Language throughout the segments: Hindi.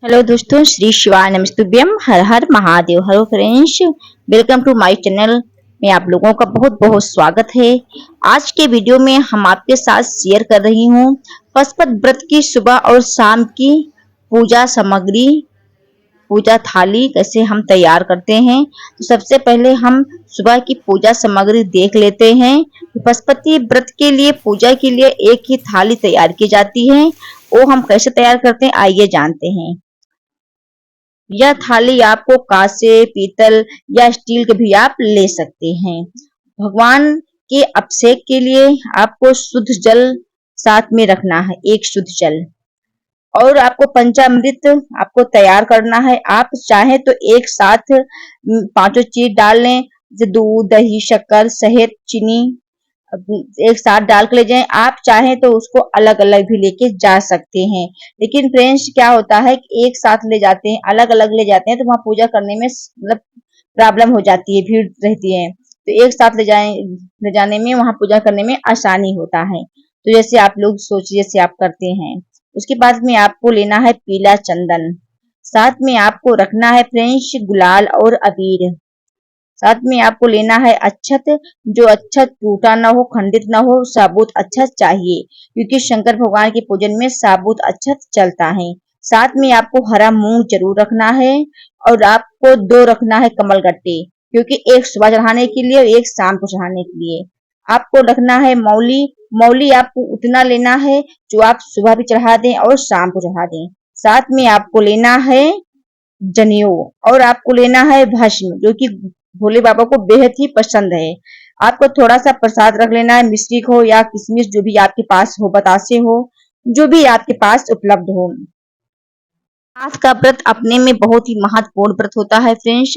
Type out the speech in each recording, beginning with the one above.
हेलो दोस्तों, श्री शिवाय नमस्तुभ्यम। हर हर Mahadev. Hello friends, welcome to my channel में आप लोगों का बहुत बहुत स्वागत है। आज के वीडियो में हम आपके साथ शेयर कर रही हूँ पशुपत व्रत की सुबह और शाम की पूजा सामग्री, पूजा थाली कैसे हम तैयार करते हैं। तो सबसे पहले हम सुबह की पूजा सामग्री देख लेते हैं। पशुपति व्रत के लिए पूजा के लिए एक ही थाली तैयार की जाती है। वो हम कैसे तैयार करते हैं, आइए जानते हैं। यह थाली आपको कांसे, पीतल या स्टील के भी आप ले सकते हैं। भगवान के अभिषेक के लिए आपको शुद्ध जल साथ में रखना है, एक शुद्ध जल। और आपको पंचामृत आपको तैयार करना है। आप चाहे तो एक साथ पांचों चीज डाल लें, जैसे दूध, दही, शक्कर, शहद, चीनी एक साथ डाल के ले जाएं। आप चाहें तो उसको अलग अलग भी लेके जा सकते हैं। लेकिन फ्रेंड्स क्या होता है कि एक साथ ले जाते हैं, अलग अलग ले जाते हैं तो वहां पूजा करने में मतलब प्रॉब्लम हो जाती है, भीड़ रहती है। तो एक साथ ले जाने में वहां पूजा करने में आसानी होता है। तो जैसे आप लोग सोचिए, जैसे आप करते हैं। उसके बाद में आपको लेना है पीला चंदन। साथ में आपको रखना है फ्रेंड्स गुलाल और अबीर। साथ में आपको लेना है अक्षत, जो अक्षत टूटा ना हो, खंडित ना हो, साबुत अक्षत चाहिए, क्योंकि शंकर भगवान के पूजन में साबुत अक्षत चलता है। साथ में आपको हरा मूंग जरूर रखना है। और आपको दो रखना है कमल गट्टे, क्योंकि एक सुबह चढ़ाने के लिए और एक शाम को चढ़ाने के लिए। आपको रखना है मौली। मौली आपको उतना लेना है जो आप सुबह भी चढ़ा दें और शाम को चढ़ा दें। साथ में आपको लेना है जनेऊ, और आपको लेना है भस्म, जो कि भोले बाबा को बेहद ही पसंद है। आपको थोड़ा सा प्रसाद रख लेना है, मिश्री हो या किशमिश, जो भी आपके पास हो, बतासे हो, जो भी आपके पास उपलब्ध हो। आज का व्रत अपने में बहुत ही महत्वपूर्ण व्रत होता है फ्रेंड्स।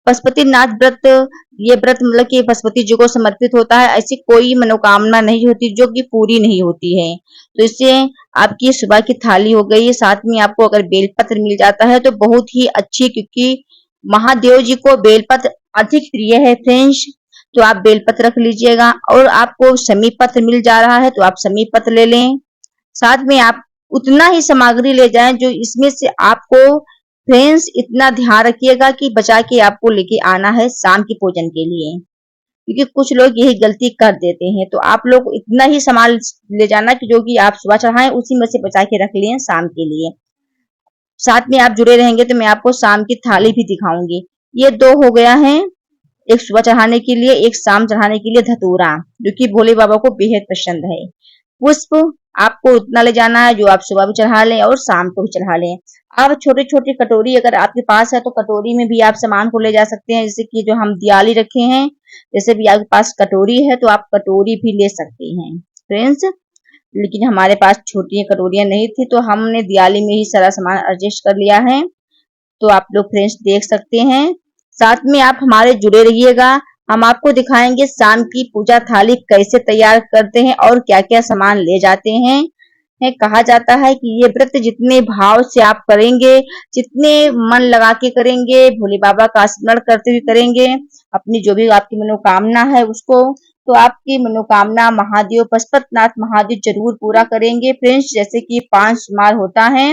पशुपतिनाथ व्रत, ये व्रत मतलब कि पशुपति जी को समर्पित होता है। ऐसी कोई मनोकामना नहीं होती जो कि पूरी नहीं होती है। तो इससे आपकी सुबह की थाली हो गई। साथ में आपको अगर बेलपत्र मिल जाता है तो बहुत ही अच्छी, क्योंकि महादेव जी को बेलपत्र अधिक प्रिय है फ्रेंड्स। तो आप बेलपत्र रख लीजिएगा। और आपको समी पत्र मिल जा रहा है तो आप समी पत्र ले लें। साथ में आप उतना ही सामग्री ले जाएं जो इसमें से आपको, फ्रेंड्स इतना ध्यान रखिएगा कि बचा के आपको लेके आना है शाम की पूजन के लिए, क्योंकि कुछ लोग यही गलती कर देते हैं। तो आप लोग इतना ही सामान ले जाना कि जो कि आप सुबह चढ़ाएं, उसी में से बचा के रख लिए शाम के लिए। साथ में आप जुड़े रहेंगे तो मैं आपको शाम की थाली भी दिखाऊंगी। ये दो हो गया है, एक सुबह चढ़ाने के लिए, एक शाम चढ़ाने के लिए धतूरा, जो कि भोले बाबा को बेहद पसंद है। पुष्प आपको उतना ले जाना है जो आप सुबह भी चढ़ा लें और शाम को भी चढ़ा लें। आप छोटे छोटे कटोरी अगर आपके पास है तो कटोरी में भी आप सामान को ले जा सकते हैं, जैसे कि जो हम दियाली रखे हैं, जैसे भी आपके पास कटोरी है तो आप कटोरी भी ले सकते हैं फ्रेंड्स। लेकिन हमारे पास छोटी कटोरियां नहीं थी तो हमने दियाली में ही सारा सामान एडजस्ट कर लिया है। तो आप लोग फ्रेंड्स देख सकते हैं। साथ में आप हमारे जुड़े रहिएगा। हम आपको दिखाएंगे शाम की पूजा थाली कैसे तैयार करते हैं और क्या क्या सामान ले जाते हैं। कहा जाता है कि ये व्रत जितने भाव से आप करेंगे, जितने मन लगा के करेंगे, भोले बाबा का स्मरण करते हुए करेंगे, अपनी जो भी आपकी मनोकामना है उसको, तो आपकी मनोकामना महादेव, पशुपतिनाथ महादेव जरूर पूरा करेंगे फ्रेंड्स। जैसे कि 5 सोमवार होता है,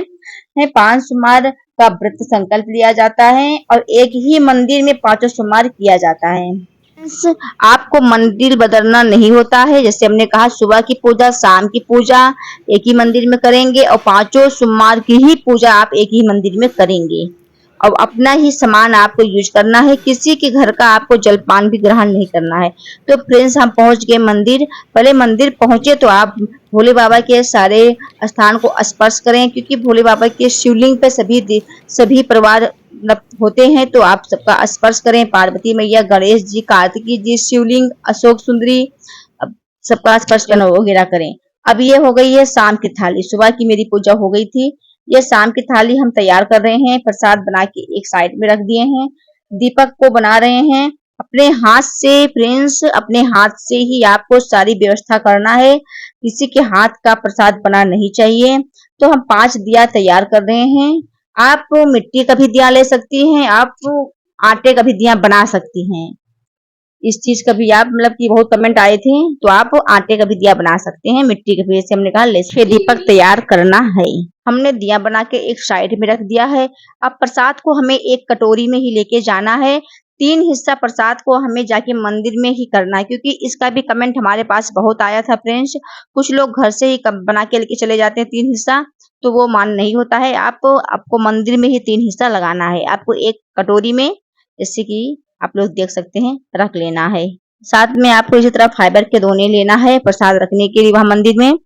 5 सोमवार का व्रत संकल्प लिया जाता है और एक ही मंदिर में 5 सोमवार किया जाता है। आपको मंदिर बदलना नहीं होता है। जैसे हमने कहा, सुबह की पूजा, शाम की पूजा एक ही मंदिर में करेंगे और 5 सोमवार की ही पूजा आप एक ही मंदिर में करेंगे। और अपना ही सामान आपको यूज करना है, किसी के घर का आपको जलपान भी ग्रहण नहीं करना है। तो फ्रेंड्स हम पहुंच गए मंदिर। पहले मंदिर पहुंचे तो आप भोले बाबा के सारे स्थान को स्पर्श करें, क्योंकि भोले बाबा के शिवलिंग पे सभी परिवार होते हैं, तो आप सबका स्पर्श करें। पार्वती मैया, गणेश जी, कार्तिकी जी, शिवलिंग, अशोक सुंदरी, सबका स्पर्श करना वगैरह करें। अब ये हो गई है शाम की थाली। सुबह की मेरी पूजा हो गई थी। ये शाम की थाली हम तैयार कर रहे हैं। प्रसाद बना के एक साइड में रख दिए हैं। दीपक को बना रहे हैं अपने हाथ से फ्रेंड्स। अपने हाथ से ही आपको सारी व्यवस्था करना है, किसी के हाथ का प्रसाद बना नहीं चाहिए। तो हम 5 दिया तैयार कर रहे हैं। आप मिट्टी का भी दिया ले सकती हैं, आप आटे का भी दिया बना सकती हैं। इस चीज का भी आप मतलब कि बहुत कमेंट आए थे, तो आप आटे का भी दिया बना सकते हैं मिट्टी के, वजह से हमने कहा लेस फिर दीपक तैयार करना है। हमने दिया बना के एक साइड में रख दिया है। अब प्रसाद को हमें एक कटोरी में ही लेके जाना है। 3 हिस्सा प्रसाद को हमें जाके मंदिर में ही करना है, क्योंकि इसका भी कमेंट हमारे पास बहुत आया था फ्रेंड्स। कुछ लोग घर से ही बना के लेके चले जाते हैं 3 हिस्सा, तो वो मान नहीं होता है। आपको मंदिर में ही 3 हिस्सा लगाना है। आपको एक कटोरी में, जैसे कि आप लोग देख सकते हैं, रख लेना है। साथ में आपको इसी तरह फाइबर के दोने लेना है प्रसाद रखने के लिए वहां मंदिर में।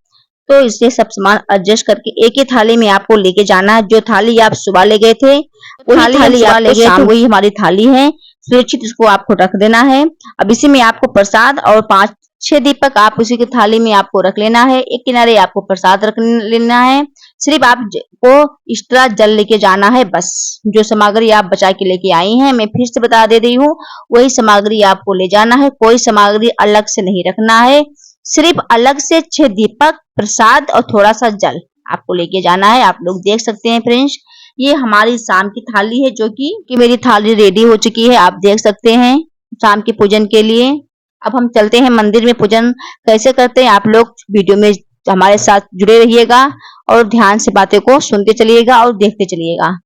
तो इससे सब सामान एडजस्ट करके एक ही थाली में आपको लेके जाना है। जो थाली आप सुबह ले गए थे, वही थाली आप ले गए थे, वही हमारी थाली है। सुरक्षित उसको आपको रख देना है। अब इसी में आपको प्रसाद और 5-6 दीपक आप उसी की थाली में आपको रख लेना है। एक किनारे आपको प्रसाद रख लेना है। सिर्फ आपको एक्स्ट्रा जल लेके जाना है बस। जो सामग्री आप बचा के लेके आई हैं, मैं फिर से बता दे रही हूँ, वही सामग्री आपको ले जाना है। कोई सामग्री अलग से नहीं रखना है। सिर्फ अलग से 6 दीपक, प्रसाद और थोड़ा सा जल आपको लेके जाना है। आप लोग देख सकते हैं फ्रेंड्स, ये हमारी शाम की थाली है, जो कि मेरी थाली रेडी हो चुकी है, आप देख सकते हैं शाम के पूजन के लिए। अब हम चलते हैं मंदिर में। पूजन कैसे करते हैं आप लोग वीडियो में हमारे साथ जुड़े रहिएगा और ध्यान से बातें को सुनते चलिएगा और देखते चलिएगा।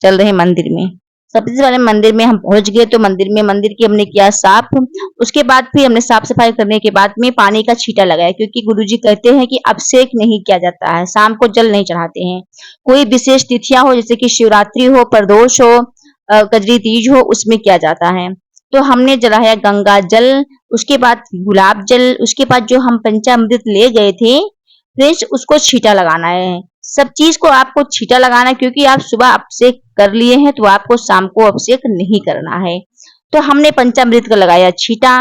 चल रहे हैं मंदिर में। सबसे पहले मंदिर में हम पहुंच गए, तो मंदिर की हमने किया साफ। उसके बाद फिर हमने साफ सफाई करने के बाद में पानी का छींटा लगाया, क्योंकि गुरुजी कहते हैं कि अभिषेक नहीं किया जाता है, शाम को जल नहीं चढ़ाते हैं। कोई विशेष तिथियां हो, जैसे कि शिवरात्रि हो, प्रदोष हो, कजरी तीज हो, उसमें किया जाता है। तो हमने जलाया गंगा जल, उसके बाद गुलाब जल, उसके बाद जो हम पंचामृत ले गए थे फ्रेंड्स, उसको छींटा लगाना है। सब चीज को आपको छींटा लगाना है, क्योंकि आप सुबह अभिषेक कर लिए हैं, तो आपको शाम को अभिषेक नहीं करना है। तो हमने पंचामृत का लगाया छींटा।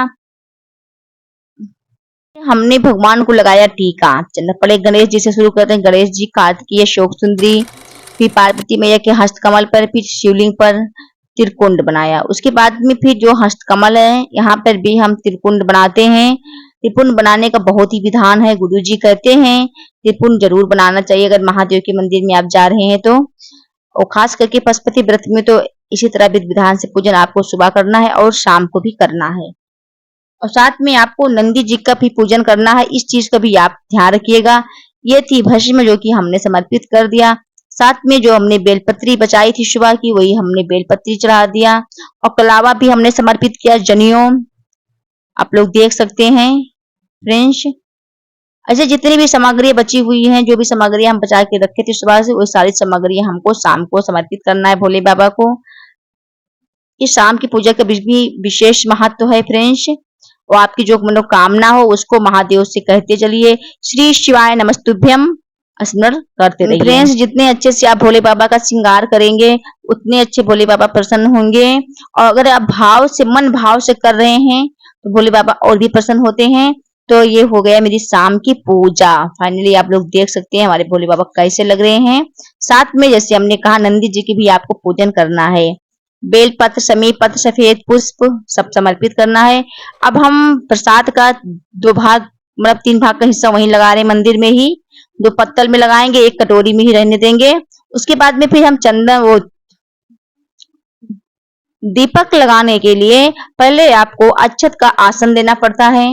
हमने भगवान को लगाया टीका। चलो पहले गणेश जी से शुरू करते हैं। गणेश जी, कार्तिकीय, शोक सुंदरी, फिर पार्वती मैया के हस्तकमल पर, फिर शिवलिंग पर त्रिकुंड बनाया। उसके बाद में फिर जो हस्तकमल है, यहाँ पर भी हम त्रिकुंड बनाते हैं। त्रिपुंड बनाने का बहुत ही विधान है। गुरुजी कहते हैं त्रिपुंड जरूर बनाना चाहिए अगर महादेव के मंदिर में आप जा रहे हैं तो। और खास करके पशुपति व्रत में तो इसी तरह विधि विधान से पूजन आपको सुबह करना है और शाम को भी करना है। और साथ में आपको नंदी जी का भी पूजन करना है। इस चीज का भी आप ध्यान रखिएगा। ये थी भस्म, जो कि हमने समर्पित कर दिया। साथ में जो हमने बेलपत्री बचाई थी सुबह की, वही हमने बेलपत्री चढ़ा दिया। और कलावा भी हमने समर्पित किया, जनियों आप लोग देख सकते हैं फ्रेंड्स। ऐसे जितनी भी सामग्री बची हुई हैं, जो भी सामग्री हम बचा के रखे थे सुबह से, वो सारी सामग्री हमको शाम को समर्पित करना है भोले बाबा को। इस शाम की पूजा का भी विशेष महत्व है फ्रेंड्स। और आपकी जो मनोकामना हो उसको महादेव से कहते चलिए, श्री शिवाय नमस्तुभ्यम स्मरण करते रहिए। फ्रेंड्स, जितने अच्छे से आप भोले बाबा का श्रृंगार करेंगे, उतने अच्छे भोले बाबा प्रसन्न होंगे। और अगर आप भाव से, मन भाव से कर रहे हैं, तो भोले बाबा और भी प्रसन्न होते हैं। तो ये हो गया मेरी शाम की पूजा। फाइनली आप लोग देख सकते हैं हमारे भोले बाबा कैसे लग रहे हैं। साथ में जैसे हमने कहा, नंदी जी की भी आपको पूजन करना है। बेलपत्र, समीप पत्र, सफेद पुष्प सब समर्पित करना है। अब हम प्रसाद का 2 भाग, मतलब 3 भाग का हिस्सा वहीं लगा रहे हैं मंदिर में ही। 2 पत्तल में लगाएंगे, 1 कटोरी में ही रहने देंगे। उसके बाद में फिर हम चंदन, वो दीपक लगाने के लिए पहले आपको अक्षत का आसन देना पड़ता है।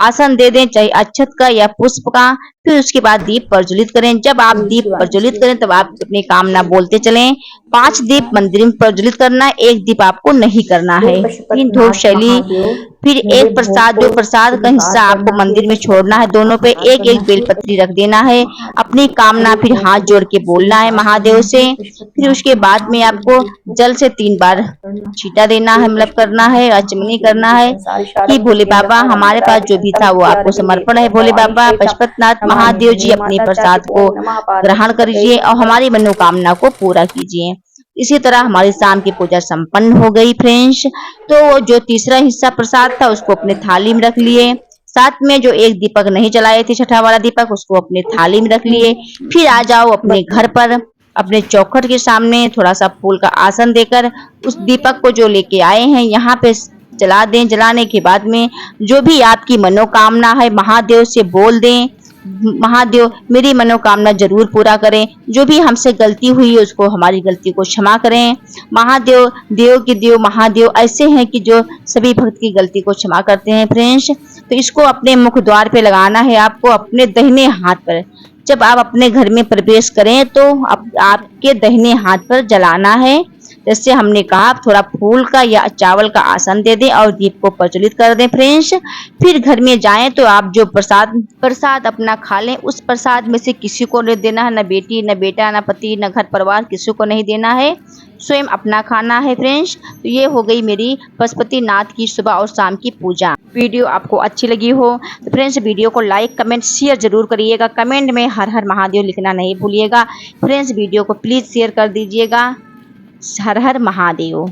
आसन दे दें, चाहे अक्षत का या पुष्प का। फिर उसके बाद दीप प्रज्वलित करें। जब आप दीप प्रज्वलित करें, तब आप अपनी कामना बोलते चलें। 5 दीप मंदिर में प्रज्वलित करना है, 1 दीप आपको नहीं करना है। 3 धूप शैली, फिर 1 प्रसाद, जो प्रसाद का हिस्सा आपको मंदिर में छोड़ना है, दोनों पे 1-1 बेलपत्री रख देना है। अपनी कामना फिर हाथ जोड़ के बोलना है महादेव से। फिर उसके बाद में आपको जल से 3 बार छींटा देना है, मतलब करना है, आचमनी करना है कि भोले बाबा, हमारे पास जो भी था वो आपको समर्पण है। भोले बाबा, पशुपतिनाथ महादेव जी, अपने प्रसाद को ग्रहण करिए और हमारी मनोकामना को पूरा कीजिए। इसी तरह हमारी शाम की पूजा संपन्न हो गई फ्रेंड्स। तो जो तीसरा हिस्सा प्रसाद था, उसको अपने थाली में रख लिए। साथ में जो 1 दीपक नहीं जलाए थे, छठा वाला दीपक, उसको अपने थाली में रख लिए। फिर आ जाओ अपने घर पर, अपने चौखट के सामने थोड़ा सा फूल का आसन देकर उस दीपक को जो लेके आए हैं यहाँ पे जला दें। जलाने के बाद में जो भी आपकी मनोकामना है महादेव से बोल दें। महादेव मेरी मनोकामना जरूर पूरा करें। जो भी हमसे गलती हुई है उसको हमारी गलती को क्षमा करें। महादेव देव के देव महादेव ऐसे हैं कि जो सभी भक्त की गलती को क्षमा करते हैं फ्रेंड्स। तो इसको अपने मुख द्वार पे लगाना है आपको, अपने दाहिने हाथ पर। जब आप अपने घर में प्रवेश करें तो आपके दाहिने हाथ पर जलाना है। जैसे हमने कहा, थोड़ा फूल का या चावल का आसन दे दें और दीप को प्रज्वलित कर दें फ्रेंड्स। फिर घर में जाएं तो आप जो प्रसाद अपना खा लें, उस प्रसाद में से किसी को नहीं देना है, न बेटी न बेटा न पति न घर परिवार, किसी को नहीं देना है, स्वयं अपना खाना है फ्रेंड्स। तो ये हो गई मेरी पशुपतिनाथ की सुबह और शाम की पूजा। वीडियो आपको अच्छी लगी हो तो फ्रेंड्स वीडियो को लाइक कमेंट शेयर जरूर करिएगा। कमेंट में हर हर महादेव लिखना नहीं भूलिएगा फ्रेंड्स। वीडियो को प्लीज शेयर कर दीजिएगा। हर हर महादेव।